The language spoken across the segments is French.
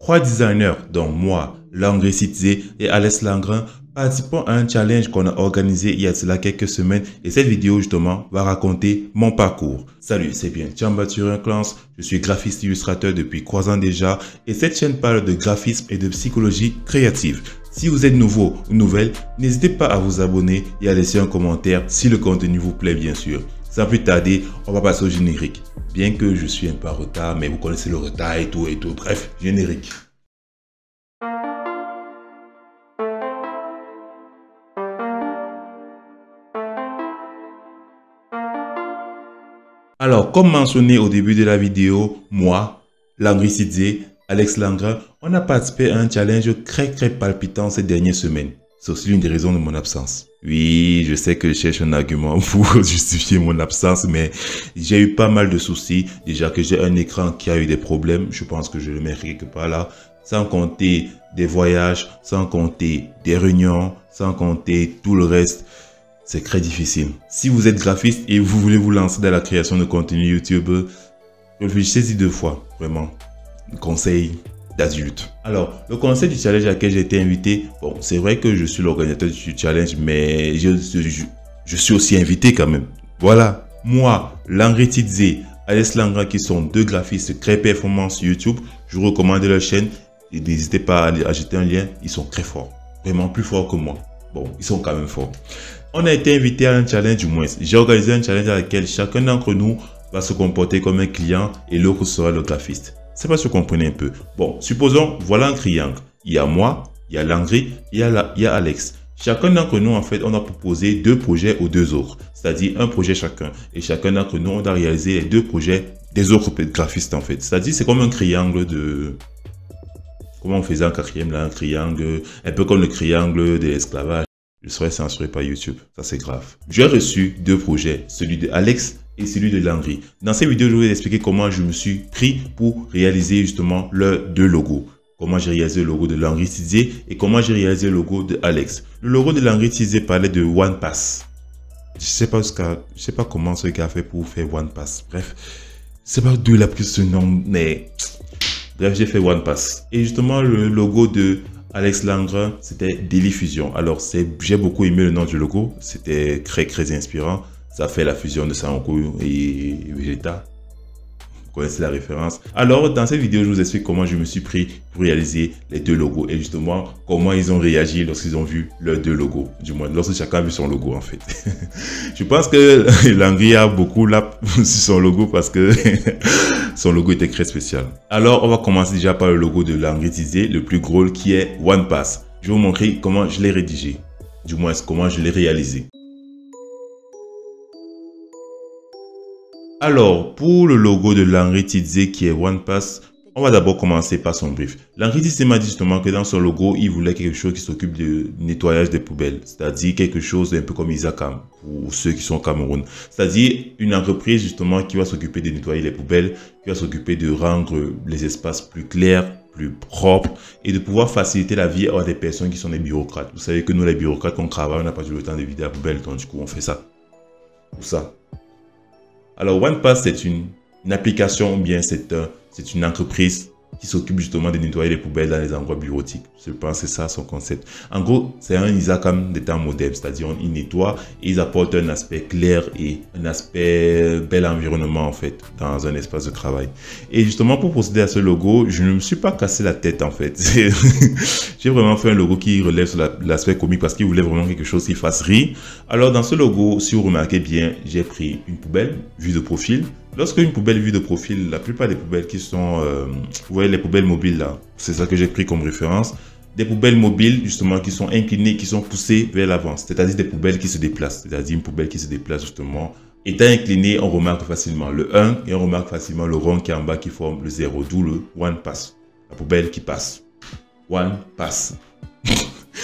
3 designers, dont moi, Langry Sitzé et Alex Langrin, participons à un challenge qu'on a organisé il y a cela quelques semaines et cette vidéo justement va raconter mon parcours. Salut, c'est bien Tchamba Clans, je suis graphiste illustrateur depuis 3 ans déjà et cette chaîne parle de graphisme et de psychologie créative. Si vous êtes nouveau ou nouvelle, n'hésitez pas à vous abonner et à laisser un commentaire si le contenu vous plaît bien sûr. Sans plus tarder, on va passer au générique. Bien que je suis un peu en retard, mais vous connaissez le retard et tout. Bref, générique. Alors, comme mentionné au début de la vidéo, moi, Langry Sitzé, Alex Langrin, on a participé à un challenge très palpitant ces dernières semaines. C'est aussi l'une des raisons de mon absence. Oui, je sais que je cherche un argument pour justifier mon absence, mais j'ai eu pas mal de soucis. Déjà que j'ai un écran qui a eu des problèmes, je pense que je le mets quelque part là. Sans compter des voyages, sans compter des réunions, sans compter tout le reste. C'est très difficile. Si vous êtes graphiste et vous voulez vous lancer dans la création de contenu YouTube, réfléchissez-y 2 fois, vraiment. Conseil d'adulte. Alors, le conseil du challenge à laquelle j'ai été invité, bon, c'est vrai que je suis l'organisateur du challenge, mais je suis aussi invité quand même. Voilà, moi, Langry Sitzé, Alex Langrin, qui sont 2 graphistes très performants sur YouTube, je vous recommande leur chaîne et n'hésitez pas à jeter un lien, ils sont très forts, vraiment plus forts que moi. Bon, ils sont quand même forts. On a été invité à un challenge du moins. J'ai organisé un challenge dans lequel chacun d'entre nous va se comporter comme un client et l'autre sera le graphiste. C'est pas si vous comprenez un peu. Bon, supposons, voilà un triangle. Il y a moi, il y a Langry, il y a Alex. Chacun d'entre nous, en fait, on a proposé 2 projets aux 2 autres. C'est-à-dire un projet chacun. Et chacun d'entre nous, on a réalisé les 2 projets des autres graphistes, en fait. C'est-à-dire, c'est comme un triangle de... Comment on faisait en 4e, là, un triangle, un peu comme le triangle de l'esclavage. Je serai censuré par YouTube, ça c'est grave. J'ai reçu 2 projets, celui de Alex et celui de Langry. Dans cette vidéo, je vais vous expliquer comment je me suis pris pour réaliser justement leurs 2 logos. Comment j'ai réalisé le logo de Langry Sitzé et comment j'ai réalisé le logo de Alex. Le logo de Langry Sitzé parlait de One Pass. Je sais pas comment ce gars a fait pour faire One Pass. Bref, c'est pas d'où il a pris ce nom, mais bref, j'ai fait One Pass. Et justement, le logo de Alex Langrin, c'était Daily Fusion. Alors, j'ai beaucoup aimé le nom du logo. C'était très inspirant. Ça fait la fusion de Sangoku et Vegeta. Vous connaissez la référence. Alors, dans cette vidéo, je vous explique comment je me suis pris pour réaliser les 2 logos. Et justement, comment ils ont réagi lorsqu'ils ont vu leurs 2 logos. Du moins, lorsque chacun a vu son logo, en fait. Je pense que Langry a beaucoup là sur son logo parce que son logo était très spécial. Alors, on va commencer déjà par le logo de Langry Sitzé, le plus gros, qui est One Pass. Je vais vous montrer comment je l'ai rédigé. Du moins, comment je l'ai réalisé. Alors, pour le logo de Langry Sitzé qui est One Pass, on va d'abord commencer par son brief. Langry Sitzé m'a dit justement que dans son logo, il voulait quelque chose qui s'occupe du nettoyage des poubelles. C'est-à-dire quelque chose un peu comme Isakam, pour ceux qui sont au Cameroun. C'est-à-dire une entreprise justement qui va s'occuper de nettoyer les poubelles, qui va s'occuper de rendre les espaces plus clairs, plus propres et de pouvoir faciliter la vie à des personnes qui sont des bureaucrates. Vous savez que nous, les bureaucrates, quand on travaille, on n'a pas toujours le temps de vider la poubelle, donc du coup, on fait ça. Pour ça. Alors, One Pass, c'est une application, ou bien c'est une entreprise qui s'occupe justement de nettoyer les poubelles dans les endroits bureautiques. Je pense que c'est ça son concept. En gros, c'est un Isakam des temps modernes, c'est-à-dire ils nettoient et ils apportent un aspect clair et un aspect bel environnement en fait dans un espace de travail. Et justement pour procéder à ce logo, je ne me suis pas cassé la tête en fait. J'ai vraiment fait un logo qui relève sur l'aspect comique parce qu'il voulait vraiment quelque chose qui fasse rire. Alors dans ce logo, si vous remarquez bien, j'ai pris une poubelle vue de profil. Lorsque une poubelle vue de profil, la plupart des poubelles qui sont, vous voyez les poubelles mobiles là, c'est ça que j'ai pris comme référence. Des poubelles mobiles justement qui sont inclinées, qui sont poussées vers l'avant, c'est-à-dire des poubelles qui se déplacent, c'est-à-dire une poubelle qui se déplace justement. Étant inclinée, on remarque facilement le 1 et on remarque facilement le rond qui est en bas qui forme le 0, d'où le One Pass, la poubelle qui passe. One Pass.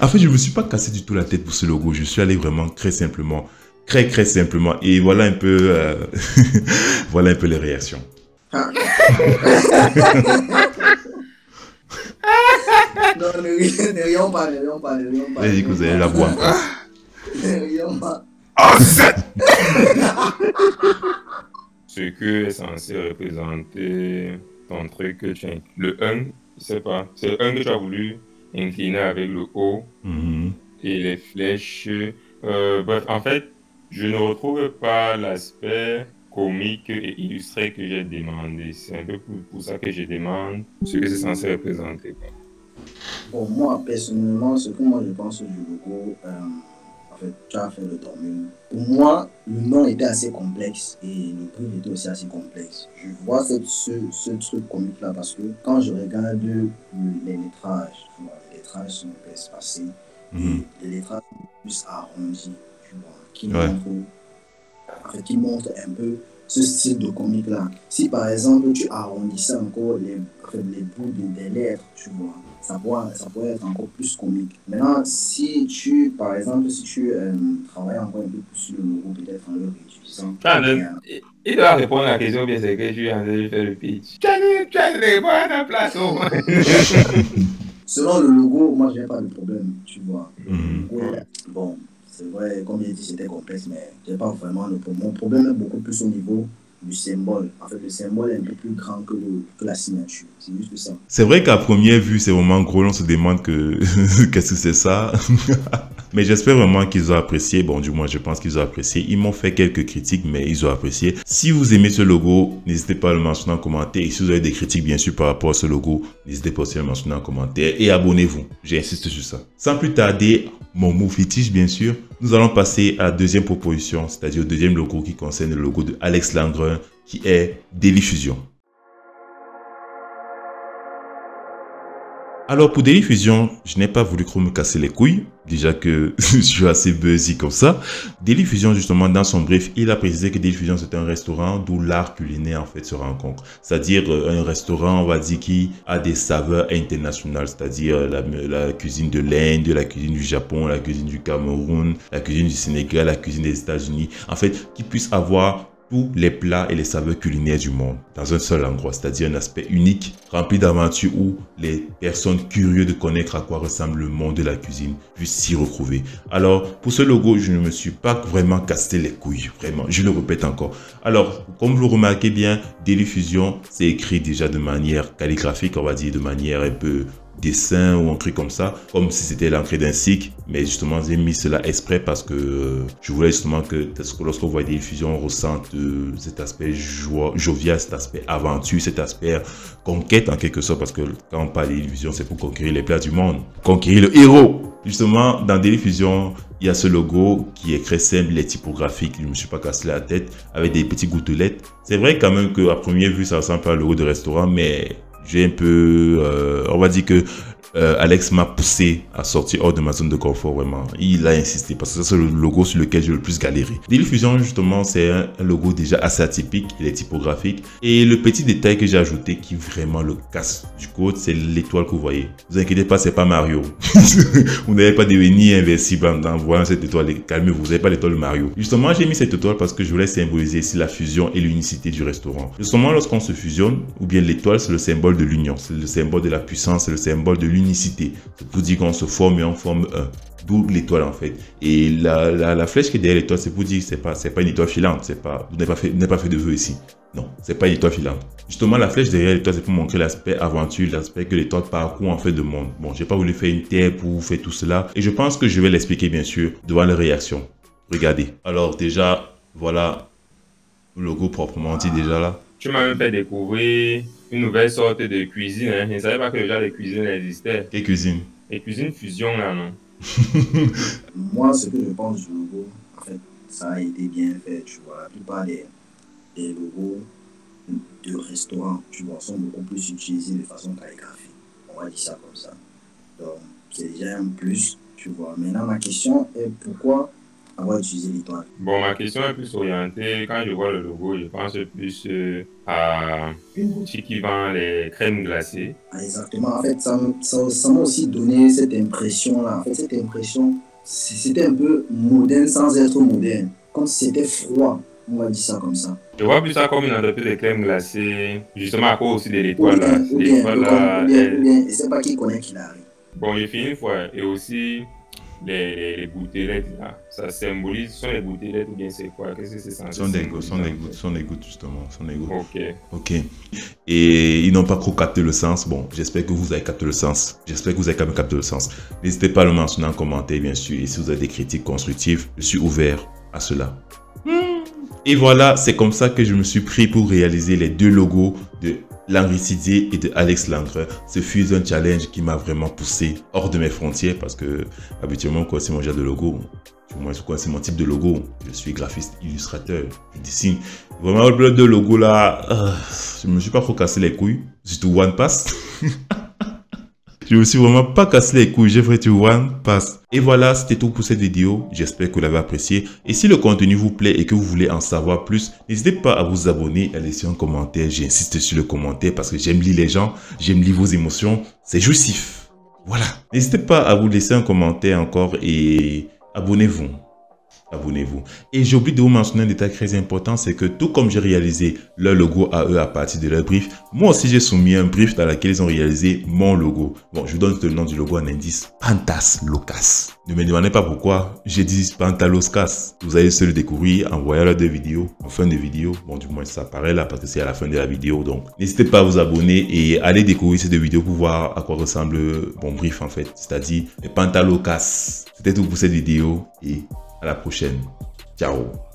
En fait, je ne me suis pas cassé du tout la tête pour ce logo, je suis allé vraiment très simplement. Très simplement. Et voilà un peu, voilà un peu les réactions. Non, ne rions pas. Vas-y que vous allez la voir. Ne rions pas. Ce que est censé représenter ton truc, le 1 Je sais pas. C'est un que tu as voulu incliner avec le haut Mhm. et les flèches. Bref, en fait, je ne retrouve pas l'aspect comique et illustré que j'ai demandé. C'est un peu pour ça que je demande ce que c'est censé représenter, quoi. Bon, moi, personnellement, ce que moi je pense du logo, en fait, tu as fait le dormir. Pour moi, le nom était assez complexe et le prix était aussi assez complexe. Je vois ce truc comique-là parce que quand je regarde les lettrages, tu vois, les lettrages sont un peu espacés Mhm. et les lettrages sont plus arrondis, tu vois, Ouais. qui montre un peu ce style de comique-là. Si par exemple tu arrondissais encore les bouts des lettres, tu vois, ça pourrait être encore plus comique. Maintenant, si tu, par exemple, si tu travailles encore un peu plus sur le logo, peut-être en le réutilisant, Il doit répondre à la question, bien c'est que tu es en train de faire le pitch. Tu as répondre à la place au moins. selon le logo, moi, je n'ai pas de problème, tu vois. Le Mhm. logo, bon, c'est vrai, comme il dit, c'était complexe, mais je n'ai pas vraiment le problème. Mon problème est beaucoup plus au niveau du symbole. En fait, le symbole est un peu plus grand que la signature. C'est juste ça. C'est vrai qu'à première vue, c'est vraiment gros. On se demande que qu'est-ce que c'est ça. Mais j'espère vraiment qu'ils ont apprécié. Bon, du moins, je pense qu'ils ont apprécié. Ils m'ont fait quelques critiques, mais ils ont apprécié. Si vous aimez ce logo, n'hésitez pas à le mentionner en commentaire. Et si vous avez des critiques, bien sûr, par rapport à ce logo, n'hésitez pas aussi à le mentionner en commentaire. Et abonnez-vous. J'insiste sur ça. Sans plus tarder, mon mot fétiche, bien sûr, nous allons passer à la deuxième proposition, c'est-à-dire au deuxième logo qui concerne le logo de Alex Langren, qui est Dailyfusion. Alors pour Dailyfusion, je n'ai pas voulu trop me casser les couilles, déjà que je suis assez buzzy comme ça. Dailyfusion, justement, dans son brief, il a précisé que Dailyfusion c'est un restaurant d'où l'art culinaire en fait se rencontre. C'est-à-dire un restaurant, on va dire, qui a des saveurs internationales, c'est-à-dire la cuisine de l'Inde, la cuisine du Japon, la cuisine du Cameroun, la cuisine du Sénégal, la cuisine des États-Unis. En fait, qui puisse avoir tous les plats et les saveurs culinaires du monde dans un seul endroit, c'est-à-dire un aspect unique, rempli d'aventures où les personnes curieuses de connaître à quoi ressemble le monde de la cuisine puissent s'y retrouver. Alors, pour ce logo, je ne me suis pas vraiment cassé les couilles, vraiment, je le répète encore. Alors, comme vous le remarquez bien, Dailyfusion, c'est écrit déjà de manière calligraphique, on va dire de manière un peu dessin ou un truc comme ça, comme si c'était l'entrée d'un cycle, mais justement j'ai mis cela exprès parce que je voulais justement que lorsqu'on voit des diffusions, on ressente cet aspect jovial, cet aspect aventure, cet aspect conquête en quelque sorte, parce que quand on parle des diffusions, c'est pour conquérir les plats du monde, conquérir le héros. Justement, dans des diffusions, il y a ce logo qui est très simple, il est typographique, je ne me suis pas cassé la tête, avec des petits gouttelettes. C'est vrai quand même qu'à première vue, ça ressemble pas à un logo de restaurant, mais j'ai un peu, on va dire que Alex m'a poussé à sortir hors de ma zone de confort, vraiment. Il a insisté parce que c'est le logo sur lequel j'ai le plus galéré. Dailyfusion, justement, c'est un logo déjà assez atypique, il est typographique. Et le petit détail que j'ai ajouté qui vraiment le casse du code, c'est l'étoile que vous voyez. Ne vous inquiétez pas, c'est pas Mario. Vous n'avez pas devenu invincible en voyant cette étoile. Calmez-vous, vous n'avez pas l'étoile de Mario. Justement, j'ai mis cette étoile parce que je voulais symboliser ici la fusion et l'unicité du restaurant. Justement, lorsqu'on se fusionne, ou bien l'étoile, c'est le symbole de l'union, c'est le symbole de la puissance, c'est le symbole de l'unicité. C'est pour dire qu'on se forme et on forme un. D'où l'étoile en fait. Et la flèche qui est derrière l'étoile, c'est pour dire que c'est pas une étoile filante. C'est pas, vous n'avez pas fait de vœux ici. Non, c'est pas une étoile filante. Justement, la flèche derrière l'étoile, c'est pour montrer l'aspect aventure, l'aspect que l'étoile parcourt en fait de monde. Bon, j'ai pas voulu faire une terre pour vous faire tout cela. Et je pense que je vais l'expliquer bien sûr devant les réactions. Regardez. Alors déjà, voilà le logo proprement dit déjà là. Tu m'as même fait découvrir une nouvelle sorte de cuisine. Hein. Je ne savais pas que le genre de cuisine existait. Quelle cuisine? Les cuisines fusion là, non? Moi, ce que je pense du logo, en fait, ça a été bien fait, tu vois. La plupart des logos de restaurants, tu vois, sont beaucoup plus utilisés de façon calligraphique. On va dire ça comme ça. Donc, c'est déjà un plus, tu vois. Maintenant, ma question est pourquoi avoir utilisé l'étoile? Bon, ma question est plus orientée. Quand je vois le logo, je pense plus à une boutique qui vend les crèmes glacées. Ah, exactement. En fait, ça m'a aussi donné cette impression-là. En fait, cette impression, c'était un peu moderne sans être moderne. Comme si c'était froid. On va dire ça comme ça. Je vois plus ça comme une entreprise de crèmes glacées, justement à cause aussi de l'étoile là. Ou bien, je ne sais pas qui connaît qui l'arrive. Bon, j'ai fini une fois. Et aussi, les gouttelettes là, ça symbolise, sont les gouttelettes ou bien c'est quoi? Qu'est-ce que c'est censé Sont des gouttes, symboliser, sont des gouttes justement, sont des gouttes. Ok. Ok. Et ils n'ont pas trop capté le sens. Bon, j'espère que vous avez capté le sens. J'espère que vous avez quand même capté le sens. N'hésitez pas à le mentionner en commentaire, bien sûr. Et si vous avez des critiques constructives, je suis ouvert à cela. Et voilà, c'est comme ça que je me suis pris pour réaliser les 2 logos de Langry Sidier et de Alex Langre. Ce fut un challenge qui m'a vraiment poussé hors de mes frontières parce que habituellement, quand c'est mon genre de logo, c'est mon type de logo. Je suis graphiste, illustrateur, je dessine. Vraiment, le de logo là, je me suis pas trop cassé les couilles, surtout One Pass. Je me suis vraiment pas cassé les couilles, j'ai fait du One Pass. Et voilà, c'était tout pour cette vidéo. J'espère que vous l'avez apprécié. Et si le contenu vous plaît et que vous voulez en savoir plus, n'hésitez pas à vous abonner, à laisser un commentaire. J'insiste sur le commentaire parce que j'aime lire les gens, j'aime lire vos émotions. C'est jouissif. Voilà. N'hésitez pas à vous laisser un commentaire encore et abonnez-vous. Abonnez-vous. Et j'ai oublié de vous mentionner un détail très important, c'est que tout comme j'ai réalisé leur logo à eux à partir de leur brief, moi aussi j'ai soumis un brief dans lequel ils ont réalisé mon logo. Bon, je vous donne le nom du logo en indice. Pantaslocas. Ne me demandez pas pourquoi j'ai dit Pantaloscas. Vous allez se le découvrir en voyant leurs 2 vidéos, en fin de vidéo. Bon, du moins ça apparaît là parce que c'est à la fin de la vidéo. Donc, n'hésitez pas à vous abonner et aller découvrir ces 2 vidéos pour voir à quoi ressemble mon brief en fait. C'est-à-dire les Pantalocas. C'était tout pour cette vidéo et à la prochaine. Ciao.